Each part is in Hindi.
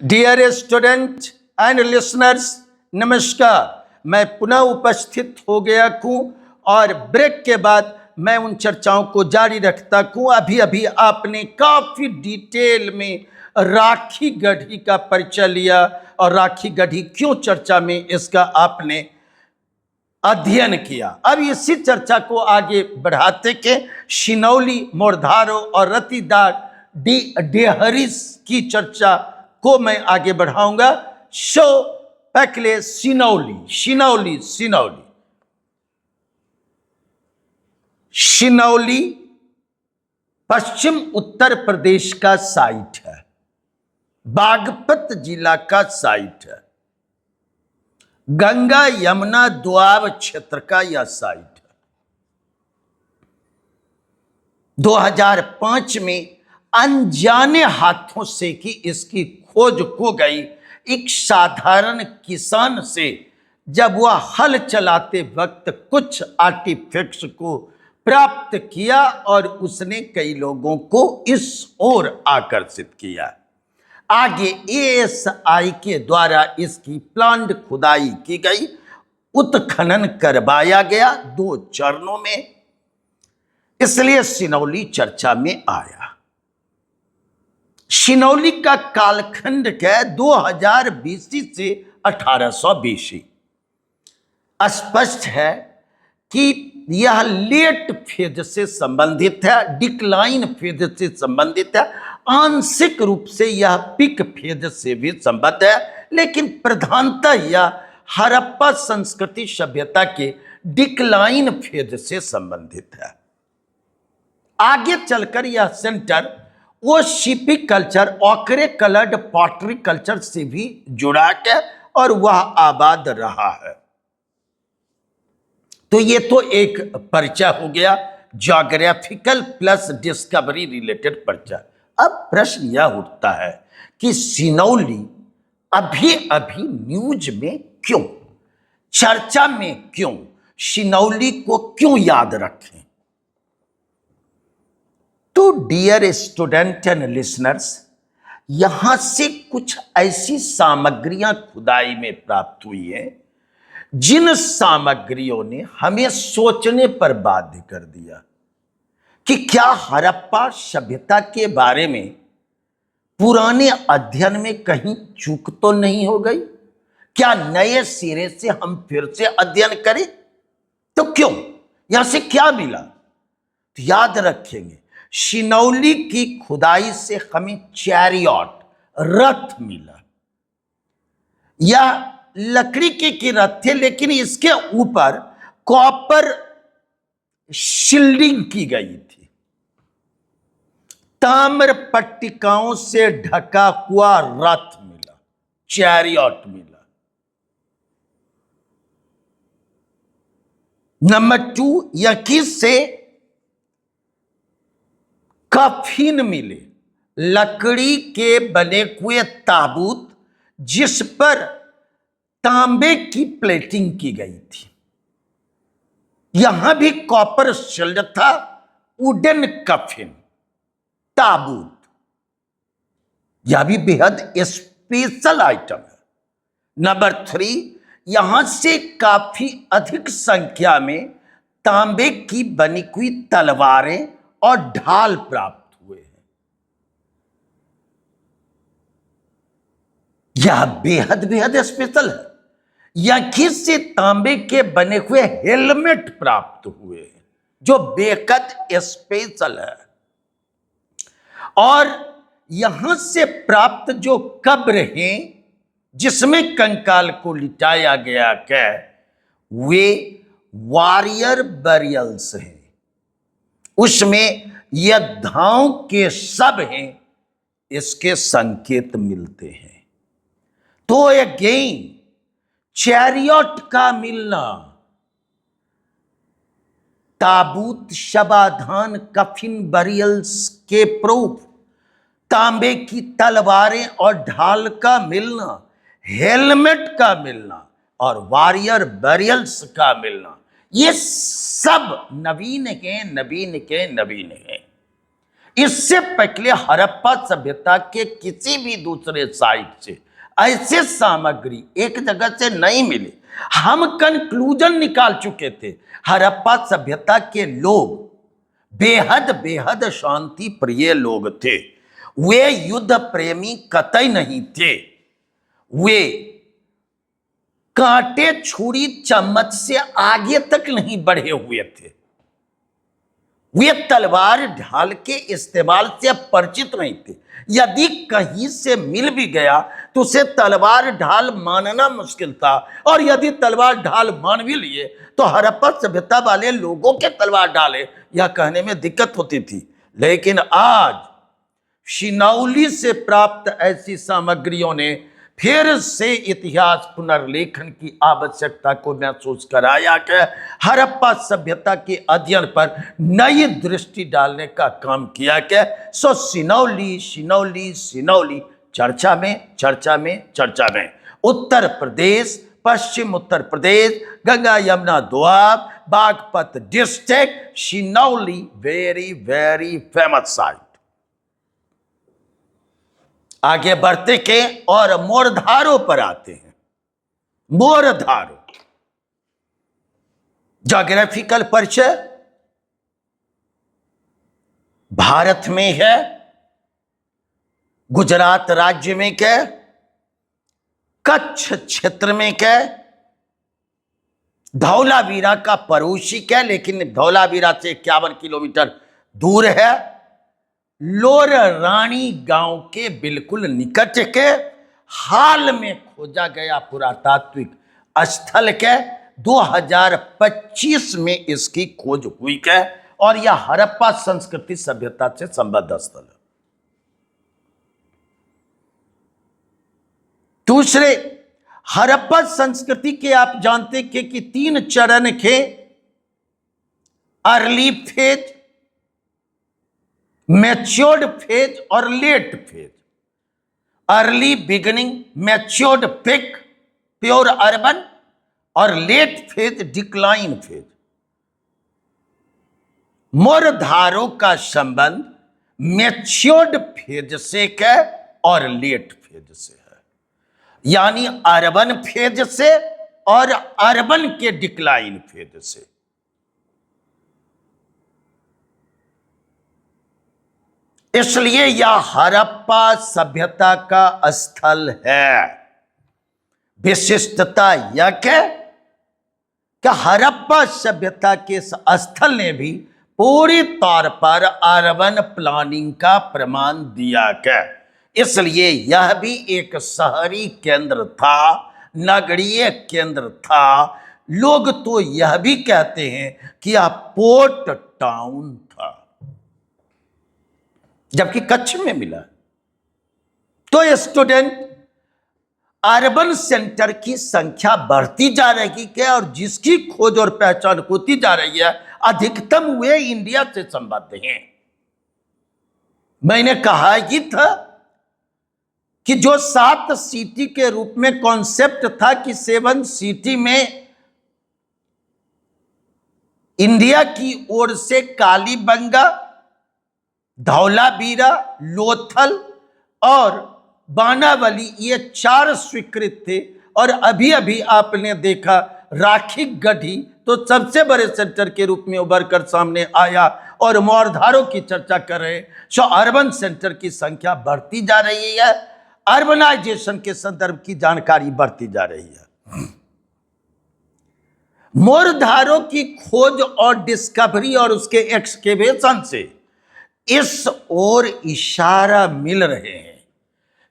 डियर स्टूडेंट एंड लिसनर्स, नमस्कार। मैं पुनः उपस्थित हो गया हूँ और ब्रेक के बाद मैं उन चर्चाओं को जारी रखता हूँ। अभी अभी आपने काफी डिटेल में राखी गढ़ी का परिचय लिया और राखी गढ़ी क्यों चर्चा में, इसका आपने अध्ययन किया। अब इसी चर्चा को आगे बढ़ाते के सिनौली, मोरधारो और रतिदार डेहरिस की चर्चा को मैं आगे बढ़ाऊंगा। पहले सिनौली सिनौली सिनौली सिनौली पश्चिम उत्तर प्रदेश का साइट है, बागपत जिला का साइट है, गंगा यमुना दोआब क्षेत्र का यह साइट है। 2005 में अनजाने हाथों से कि इसकी खोज हो गई एक साधारण किसान से, जब वह हल चलाते वक्त कुछ आर्टिफैक्ट्स को प्राप्त किया और उसने कई लोगों को इस ओर आकर्षित किया। आगे ASI के द्वारा इसकी प्लांट खुदाई की गई, उत्खनन करवाया गया 2 चरणों में, इसलिए सिनौली चर्चा में आया। सिनौली का कालखंड है 2000 BC से 1800 BC। स्पष्ट है कि यह लेट फेज से संबंधित है, डिक्लाइन फेज से संबंधित है, आंशिक रूप से यह पिक फेज से भी संबद्ध है, लेकिन प्रधानतः यह हड़प्पा संस्कृति सभ्यता के डिक्लाइन फेज से संबंधित है। आगे चलकर यह centre OCP culture, ochre coloured pottery culture से भी जुड़ा है और वह आबाद रहा है। तो ये तो एक परिचय हो गया, ज्योग्राफिकल प्लस डिस्कवरी रिलेटेड परिचय। अब प्रश्न यह उठता है कि सिनौली अभी अभी न्यूज में क्यों, चर्चा में क्यों, सिनौली को क्यों याद रखें? तो डियर स्टूडेंट एंड लिसनर्स, यहां से कुछ ऐसी सामग्रियां खुदाई में प्राप्त हुई है जिन सामग्रियों ने हमें सोचने पर बाध्य कर दिया कि क्या हड़प्पा सभ्यता के बारे में पुराने अध्ययन में कहीं चूक तो नहीं हो गई? क्या नए सिरे से हम फिर से अध्ययन करें? तो क्यों, यहां से क्या मिला? तो याद रखेंगे, सिनौली की खुदाई से हमें चैरियट, रथ मिला। यह लकड़ी के रथ थे, लेकिन इसके ऊपर कॉपर शिल्डिंग की गई थी। ताम्र पट्टिकाओं से ढका हुआ रथ मिला, चैरियट मिला। नंबर 2, यकी से कफिन मिले, लकड़ी के बने हुए ताबूत जिस पर तांबे की प्लेटिंग की गई थी। यहां भी कॉपर शिल्ड था, वुडन कफिन, ताबूत। यह भी बेहद स्पेशल आइटम है। नंबर 3, यहां से काफी अधिक संख्या में तांबे की बनी हुई तलवारें और ढाल प्राप्त हुए हैं। यह बेहद स्पेशल है। यहीं से तांबे के बने हुए हेलमेट प्राप्त हुए हैं, जो बेहद स्पेशल है। और यहां से प्राप्त जो कब्र हैं जिसमें कंकाल को लिटाया गया है, वे वॉरियर बरियल्स हैं। उसमें योद्धाओं के शव हैं, इसके संकेत मिलते हैं। तो अगेन चैरियट का मिलना, ताबूत, शवाधान, कफिन, बरियल्स के प्रूफ, तांबे की तलवारें और ढाल का मिलना, हेलमेट का मिलना और वॉरियर बरियल्स का मिलना, ये सब नवीन है। इससे पहले हड़प्पा सभ्यता के किसी भी दूसरे साइट से ऐसे सामग्री एक जगह से नहीं मिले। हम कंक्लूजन निकाल चुके थे, हड़प्पा सभ्यता के लोग बेहद बेहद शांति प्रिय लोग थे। वे युद्ध प्रेमी कतई नहीं थे। वे कांटे छुरी चम्मच से आगे तक नहीं बढ़े हुए थे। वे तलवार ढाल के इस्तेमाल से परिचित नहीं थे। यदि कहीं से मिल भी गया तो उसे तलवार ढाल मानना मुश्किल था, और यदि तलवार ढाल मान भी लिए तो हड़प्पा सभ्यता वाले लोगों के तलवार ढाले यह कहने में दिक्कत होती थी। लेकिन आज शिनौली से प्राप्त ऐसी सामग्रियों ने फिर से इतिहास पुनर्लेखन की आवश्यकता को महसूस कराया कि हड़प्पा सभ्यता के अध्ययन पर नई दृष्टि डालने का काम किया कि सो सिनौली सिनौली सिनौली चर्चा में उत्तर प्रदेश, पश्चिम Uttar Pradesh, Ganga Yamuna Doab, Baghpat district, Sinauli very very famous site. आगे बढ़ते के और मोरधारों पर आते हैं। मोरधारों ज्योग्राफिकल परिचय भारत में है, गुजरात राज्य में क्या, कच्छ क्षेत्र में क्या, धौलावीरा का पड़ोसी क्या, लेकिन धौलावीरा से 51 किलोमीटर दूर है। लोर रानी गांव के बिल्कुल निकट के हाल में खोजा गया पुरातात्विक स्थल के 2025 में इसकी खोज हुई के, और यह हड़प्पा संस्कृति सभ्यता से संबद्ध स्थल है। दूसरे, हड़प्पा संस्कृति के आप जानते कि 3 चरण थे, अर्ली फेज, मैच्योर्ड फेज और late phase. Early beginning, matured peak pure urban, और लेट फेज डिक्लाइन फेज। मोरधारों का संबंध मैच्योर्ड फेज से है और लेट फेज से है, यानी अर्बन फेज से और अर्बन के डिक्लाइन फेज से। इसलिए यह हड़प्पा सभ्यता का स्थल है। विशिष्टता यह कि हड़प्पा सभ्यता के स्थल ने भी पूरी तौर पर अर्बन प्लानिंग का प्रमाण दिया है। इसलिए यह भी एक शहरी केंद्र था, नगरीय केंद्र था। लोग तो यह भी कहते हैं कि यह पोर्ट टाउन था, जबकि कच्छ में मिला। तो स्टूडेंट, अर्बन सेंटर की संख्या बढ़ती जा रही है और जिसकी खोज और पहचान होती जा रही है, अधिकतम वे इंडिया से संबद्ध हैं। मैंने कहा ही था कि जो 7 सिटी के रूप में कॉन्सेप्ट था कि 7 सिटी में इंडिया की ओर से कालीबंगा, धौलावीरा, लोथल और बानावली, ये 4 स्वीकृत थे। और अभी अभी आपने देखा राखी गढ़ी तो सबसे बड़े सेंटर के रूप में उभर कर सामने आया, और मोरधारों की चर्चा कर रहे हैं। सो अर्बन सेंटर की संख्या बढ़ती जा रही है, अर्बनाइजेशन के संदर्भ की जानकारी बढ़ती जा रही है। मोरधारों की खोज और डिस्कवरी और उसके एक्सकेवेशन से इस ओर इशारा मिल रहे हैं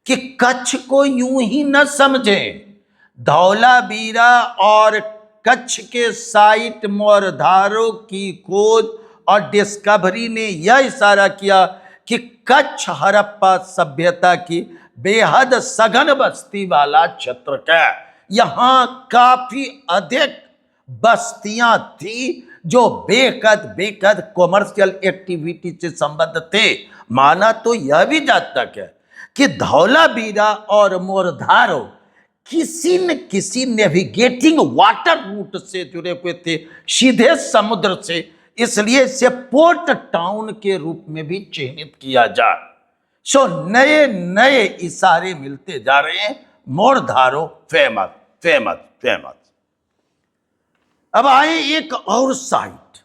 कि कच्छ को यूं ही न समझें। धौलावीरा और कच्छ के साइट मोरधारों की खोज और डिस्कवरी ने यह इशारा किया कि कच्छ हड़प्पा सभ्यता की बेहद सघन बस्ती वाला क्षेत्र है। यहाँ काफी अधिक बस्तियां थी जो बेकद कॉमर्शियल एक्टिविटी से संबद्ध थे। माना तो यह भी जाता है कि धौलावीरा और मोरधारों किसी न किसी नेविगेटिंग वाटर रूट से जुड़े हुए थे, सीधे समुद्र से इसलिए इसे पोर्ट टाउन के रूप में भी चिन्हित किया जाए। सो नए नए इशारे मिलते जा रहे हैं, मोर धारो फेमस फेमस फेमस। अब आए एक और साइट,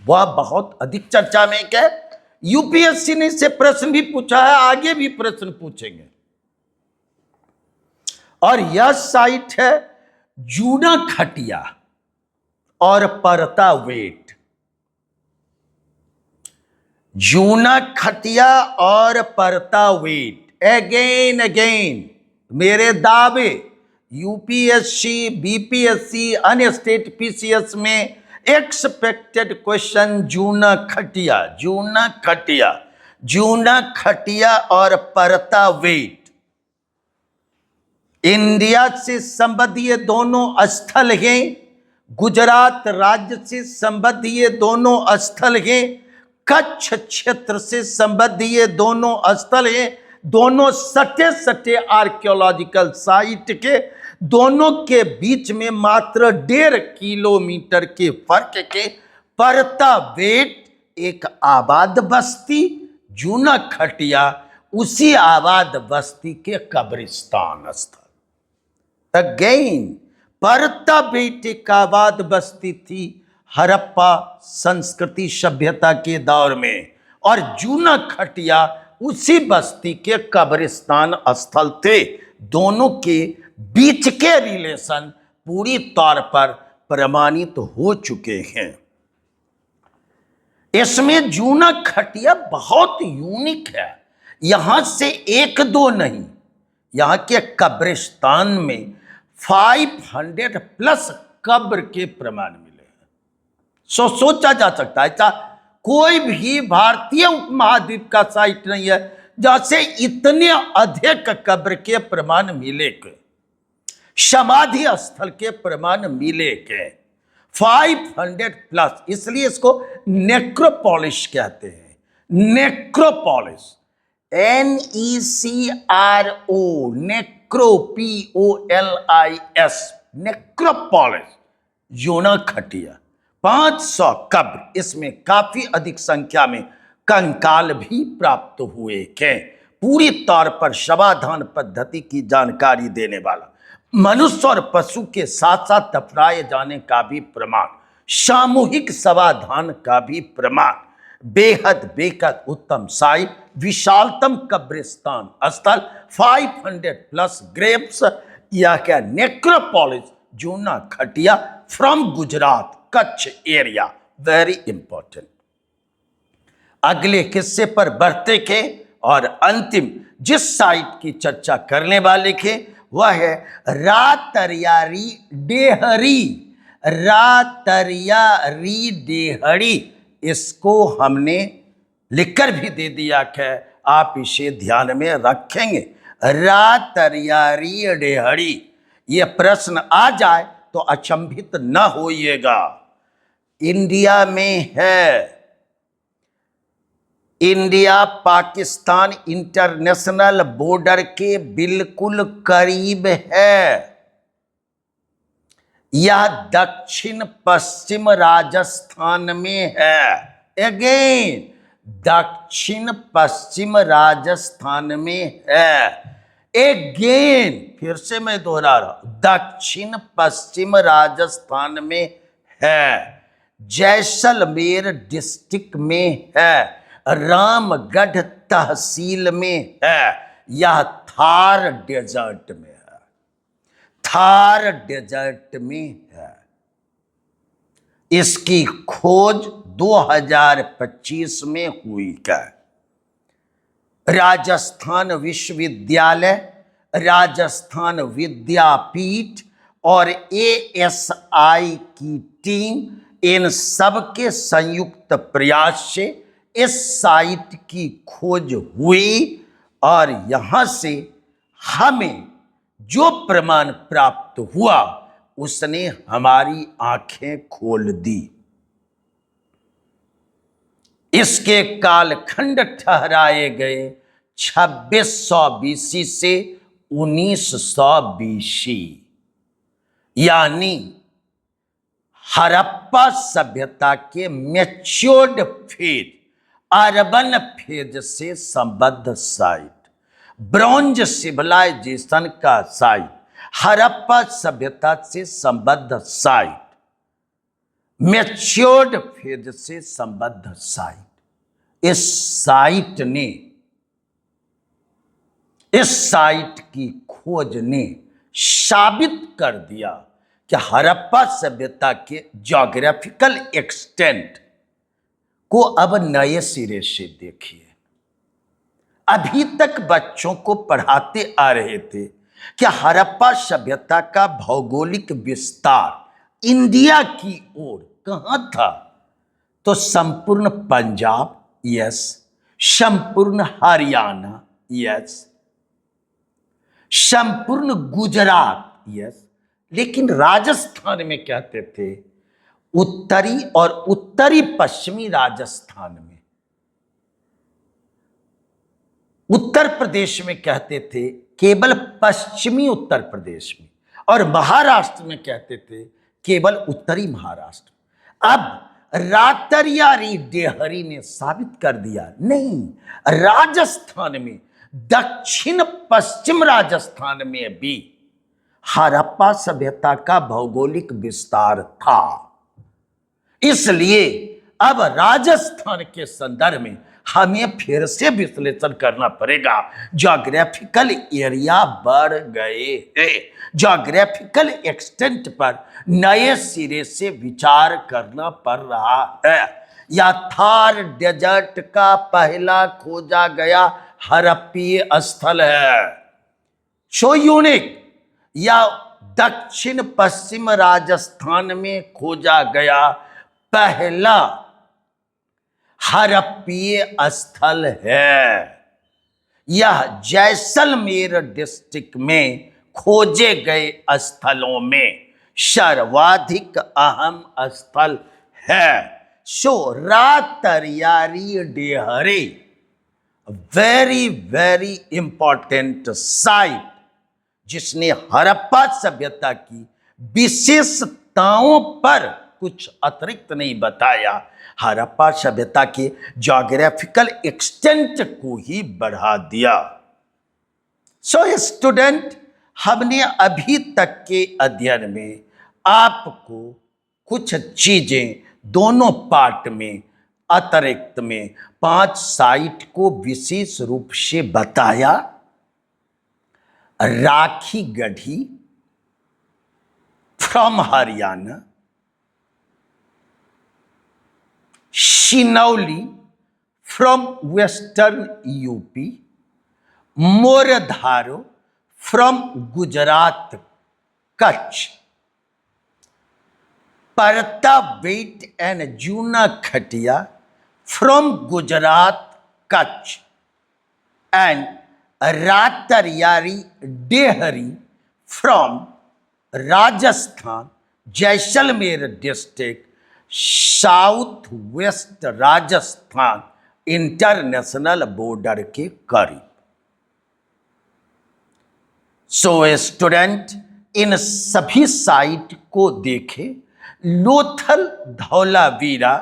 वह बहुत अधिक चर्चा में है। यूपीएससी ने से प्रश्न भी पूछा है, आगे भी प्रश्न पूछेंगे। और यह साइट है जूना खटिया और परता वेट। जूना खटिया और परता वेट, अगेन अगेन मेरे दावे यूपीएससी, बीपीएससी, अन्य स्टेट पीसीएस में एक्सपेक्टेड क्वेश्चन जूना खटिया, जूना खटिया, जूना खटिया और परता वेट। इंडिया से संबद्ध ये दोनों स्थल हैं, गुजरात राज्य से संबद्ध ये दोनों स्थल हैं, कच्छ क्षेत्र से संबद्ध ये दोनों स्थल हैं। दोनों सटे सटे आर्कियोलॉजिकल साइट के, दोनों के बीच में मात्र 1.5 किलोमीटर के फर्क के परता वेट एक आबाद बस्ती, जूना खटिया उसी आबाद बस्ती के कब्रिस्तान स्थल। अगेन परता वेट एक आबाद बस्ती थी हड़प्पा संस्कृति सभ्यता के दौर में, और जूना खटिया उसी बस्ती के कब्रिस्तान स्थल थे। दोनों के बीच के रिलेशन पूरी तौर पर प्रमाणित हो चुके हैं। इसमें जूना खटिया बहुत यूनिक है। यहां से एक दो नहीं, यहां के कब्रिस्तान में 500 प्लस कब्र के प्रमाण मिले हैं। सोचा जा सकता है कोई भी भारतीय उपमहाद्वीप का साइट नहीं है जैसे इतने अधिक कब्र के प्रमाण मिले के, समाधि स्थल के प्रमाण मिले के 500 प्लस। इसलिए इसको नेक्रोपोलिस कहते हैं, necropolis, NECRO, necro POLIS, necropolis, Juna Khatiya. 500 कब्र, इसमें काफी अधिक संख्या में कंकाल भी प्राप्त हुए हैं। पूरी तौर पर शवाधान पद्धति की जानकारी देने वाला, मनुष्य और पशु के साथ साथ दफनाए जाने का भी प्रमाण, सामूहिक शवाधान का भी प्रमाण, बेहद बेहद उत्तम साइट, विशालतम कब्रिस्तान स्थल, 500 प्लस ग्रेव्स, या क्या necropolis Juna Khatiya from Gujarat Kutch area, very important. अगले हिस्से पर बढ़ते के और अंतिम जिस साइट की चर्चा करने वाले थे वह है रातरियारी डेहरी, रातरियारी डेहरी। इसको हमने लिखकर भी दे दिया है, आप इसे ध्यान में रखेंगे। रातरियारी डेहरी, ये प्रश्न आ जाए तो अचंभित न होइएगा। इंडिया में है, इंडिया पाकिस्तान इंटरनेशनल बॉर्डर के बिल्कुल करीब है। यह दक्षिण पश्चिम राजस्थान में है। अगेन दक्षिण पश्चिम राजस्थान में है। अगेन फिर से मैं दोहरा रहा हूं, दक्षिण पश्चिम राजस्थान में है। जैसलमेर डिस्ट्रिक्ट में है, रामगढ़ तहसील में है। यह थार डेजर्ट में है, थार डेजर्ट में है। इसकी खोज 2025 में हुई है। राजस्थान विश्वविद्यालय, राजस्थान विद्यापीठ और ASI की टीम, इन सब के संयुक्त प्रयास से इस साइट की खोज हुई और यहां से हमें जो प्रमाण प्राप्त हुआ उसने हमारी आंखें खोल दी। इसके कालखंड ठहराए गए 2600 BC से 1900 BC, यानी हड़प्पा सभ्यता के मैच्योर्ड फेज, अर्बन फेज से संबद्ध साइट, ब्रॉन्ज सिविलाइजेशन का साइट, हड़प्पा सभ्यता से संबद्ध साइट, मैच्योर्ड फेज से संबद्ध साइट। इस साइट की खोज ने साबित कर दिया कि हड़प्पा सभ्यता के ज्योग्राफिकल एक्सटेंट को अब नए सिरे से देखिए। अभी तक बच्चों को पढ़ाते आ रहे थे कि हड़प्पा सभ्यता का भौगोलिक विस्तार इंडिया की ओर कहां था, तो संपूर्ण पंजाब, यस, संपूर्ण हरियाणा, यस, संपूर्ण गुजरात, यस, लेकिन राजस्थान में कहते थे, उत्तरी और उत्तरी पश्चिमी राजस्थान में, उत्तर प्रदेश में कहते थे केवल पश्चिमी उत्तर प्रदेश में, और महाराष्ट्र में कहते थे केवल उत्तरी महाराष्ट्र। अब रातरियारी डेहरी ने साबित कर दिया, नहीं, राजस्थान में, दक्षिण पश्चिम राजस्थान में भी हड़प्पा सभ्यता का भौगोलिक विस्तार था। इसलिए अब राजस्थान के संदर्भ में हमें फिर से विश्लेषण करना पड़ेगा। ज्योग्राफिकल एरिया बढ़ गए हैं, ज्योग्राफिकल एक्सटेंट पर नए सिरे से विचार करना पड़ रहा है। या थार डेजर्ट का पहला खोजा गया हड़प्पीय स्थल है, सो यूनिक। या दक्षिण पश्चिम राजस्थान में खोजा गया पहला हड़प्पीय स्थल है। यह जैसलमेर डिस्ट्रिक्ट में खोजे गए स्थलों में सर्वाधिक अहम स्थल है। So Ratriyari Dheri, very very important site, जिसने हड़प्पा सभ्यता की विशेषताओं पर कुछ अतिरिक्त नहीं बताया, हड़प्पा सभ्यता के ज्योग्राफिकल एक्सटेंट को ही बढ़ा दिया। सो स्टूडेंट, हमने अभी तक के अध्ययन में आपको कुछ चीजें दोनों पार्ट में अतिरिक्त में 5 साइट को विशेष रूप से बताया। Rakhigarhi from Haryana, Sinauli from western UP, Mordharo from Gujarat Kutch, Partabet and Juna Khatiya from Gujarat Kutch, and Ratriyari Dheri from Rajasthan Jaisalmer district, south west Rajasthan international border के करीब। सो स्टूडेंट, इन सभी साइट को देखें। लोथल, धौलावीरा,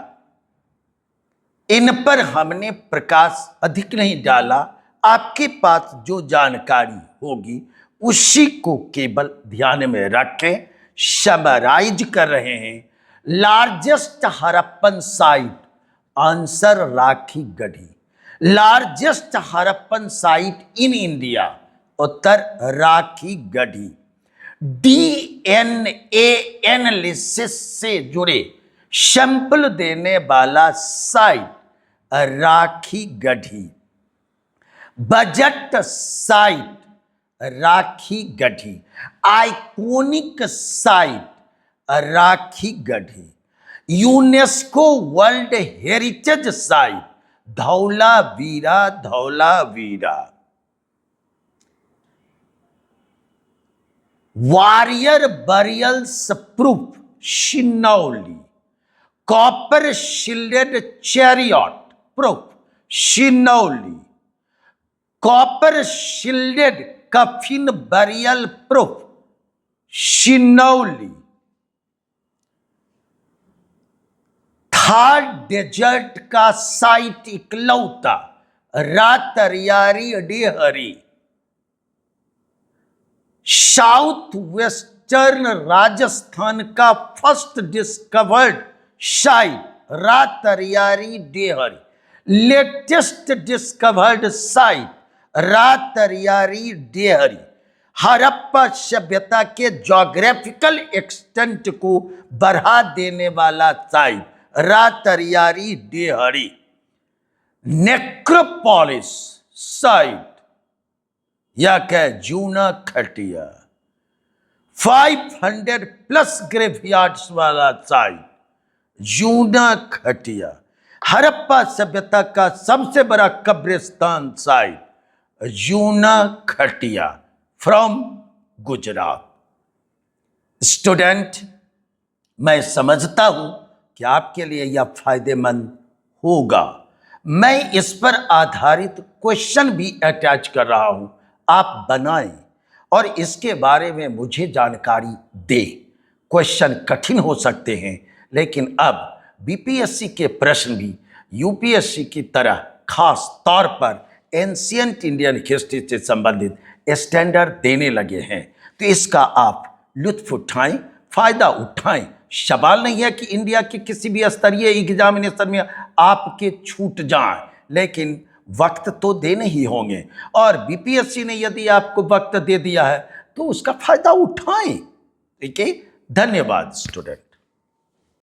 इन पर हमने प्रकाश अधिक नहीं डाला। आपके पास जो जानकारी होगी उसी को केवल ध्यान में रखें। समराइज कर रहे हैं। Largest Harappan site, answer Rakhi Garhi. Largest Harappan site in India, उत्तर राखी गढ़ी। डीएनए एनालिसिस से जुड़े सैंपल देने वाला site Rakhi Garhi. Budget site Rakhi Garhi. Iconic site Rakhi Garhi. UNESCO world heritage site Dholavira, Dholavira. Warrior burials proof, Sinauli. Copper shielded chariot proof, Sinauli. Copper shielded coffin burial proof, Sinauli. Thar desert का साइट इकलौता रातरियारी डेहरी। साउथ वेस्टर्न राजस्थान का first discovered site Ratriyari Dheri. Latest discovered site Ratriyari Dheri. Harappa सभ्यता के ज्योग्राफिकल एक्सटेंट को बढ़ा देने वाला site Ratriyari Dheri. Necropolis site या क्या जूना खटिया। 500 प्लस ग्रेवयार्ड्स वाला साइट जूना खटिया। हड़प्पा सभ्यता का सबसे बड़ा कब्रिस्तान site Juna Khatiya from Gujarat. Student, मैं समझता हूं कि आपके लिए यह फायदेमंद होगा। मैं इस पर आधारित क्वेश्चन भी अटैच कर रहा हूं, आप बनाएं और इसके बारे में मुझे जानकारी दें। क्वेश्चन कठिन हो सकते हैं, लेकिन अब बीपीएससी के प्रश्न भी यूपीएससी की तरह खास तौर पर एंशिएंट इंडियन हिस्ट्री से संबंधित स्टैंडर्ड देने लगे हैं। तो इसका आप लुत्फ उठाएं, फायदा उठाएं। सवाल नहीं है कि इंडिया के किसी भी स्तरीय एग्जामिनेशन में आपके छूट जाएं, लेकिन वक्त तो देने ही होंगे। और बीपीएससी ने यदि आपको वक्त दे दिया है तो उसका फायदा उठाएं। ठीक है, धन्यवाद स्टूडेंट।